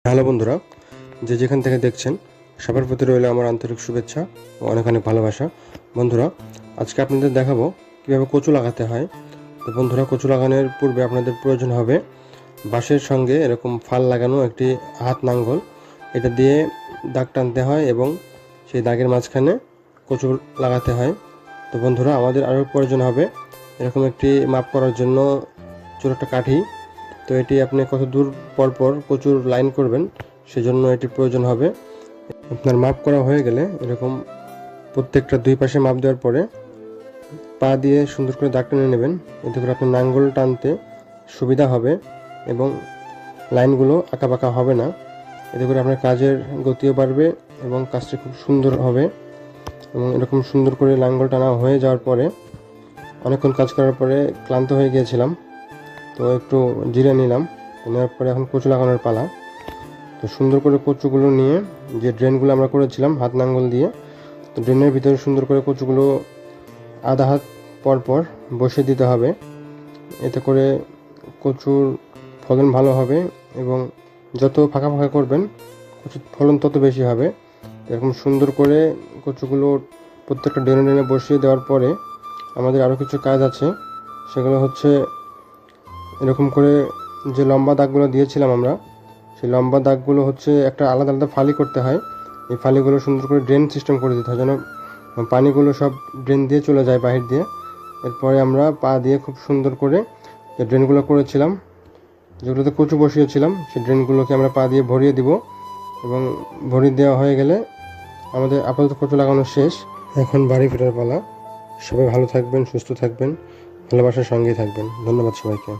Hello বন্ধুরা, যে যেখান থেকে দেখছেন সবার প্রতি রইল আমার আন্তরিক শুভেচ্ছা ও অনেক অনেক ভালোবাসা। বন্ধুরা, আজকে আপনাদের দেখাবো কীভাবে কচু লাগাতে হয়। তো বন্ধুরা, কচু লাগানোর পূর্বে আপনাদের প্রয়োজন হবে বাঁশের সঙ্গে এরকম ফাল লাগানো একটি হাত নাঙ্গল। এটা দিয়ে দাগ টানতে হয় এবং সেই দাগের মাঝখানে কচু লাগাতে হয়। তো বন্ধুরা, আমাদের আরও প্রয়োজন হবে এরকম একটি মাপ করার জন্য ছোট একটা কাঠি। তো এটি আপনি কত দূর পর পর কচুর লাইন করবেন সেজন্য এটির প্রয়োজন হবে। আপনার মাপ করা হয়ে গেলে এরকম প্রত্যেকটা দুই পাশে মাপ দেওয়ার পরে পা দিয়ে সুন্দর করে দাগ টেনে নেবেন। এতে করে আপনার নাঙ্গল টানতে সুবিধা হবে এবং লাইনগুলো আঁকাবাঁকা হবে না। এতে করে আপনার কাজের গতিও বাড়বে এবং কাজটি খুব সুন্দর হবে। এবং এরকম সুন্দর করে লাঙ্গল টানা হয়ে যাওয়ার পরে অনেকক্ষণ কাজ করার পরে ক্লান্ত হয়ে গিয়েছিলাম, তো একটু জিরে নিলাম। নেওয়ার পরে এখন কচু লাগানোর পালা। তো সুন্দর করে কচুগুলো নিয়ে যে ড্রেনগুলো আমরা করেছিলাম হাত নাঙ্গল দিয়ে, তো ড্রেনের ভিতরে সুন্দর করে কচুগুলো আধা হাত পর পর বসিয়ে দিতে হবে। এতে করে কচুর ফলন ভালো হবে এবং যত ফাঁকা ফাঁকা করবেন কচুর ফলন তত বেশি হবে। এরকম সুন্দর করে কচুগুলো প্রত্যেকটা ড্রেনে ড্রেনে বসিয়ে দেওয়ার পরে আমাদের আরও কিছু কাজ আছে। সেগুলো হচ্ছে এরকম করে যে লম্বা দাগগুলো দিয়েছিলাম আমরা, সেই লম্বা দাগগুলো হচ্ছে একটা আলাদা আলাদা ফালি করতে হয়। এই ফালিগুলো সুন্দর করে ড্রেন সিস্টেম করে দিতে হয় যেন পানিগুলো সব ড্রেন দিয়ে চলে যায় বাহির দিয়ে। এরপরে আমরা পা দিয়ে খুব সুন্দর করে যে ড্রেনগুলো করেছিলাম, যেগুলোতে কচু বসিয়েছিলাম, সেই ড্রেনগুলোকে আমরা পা দিয়ে ভরিয়ে দিব এবং ভরিয়ে দেওয়া হয়ে গেলে আমাদের আপাতত কচু লাগানো শেষ। এখন বাড়ি ফেরার পালা। সবাই ভালো থাকবেন, সুস্থ থাকবেন, ভালোবাসার সঙ্গেই থাকবেন। ধন্যবাদ সবাইকে।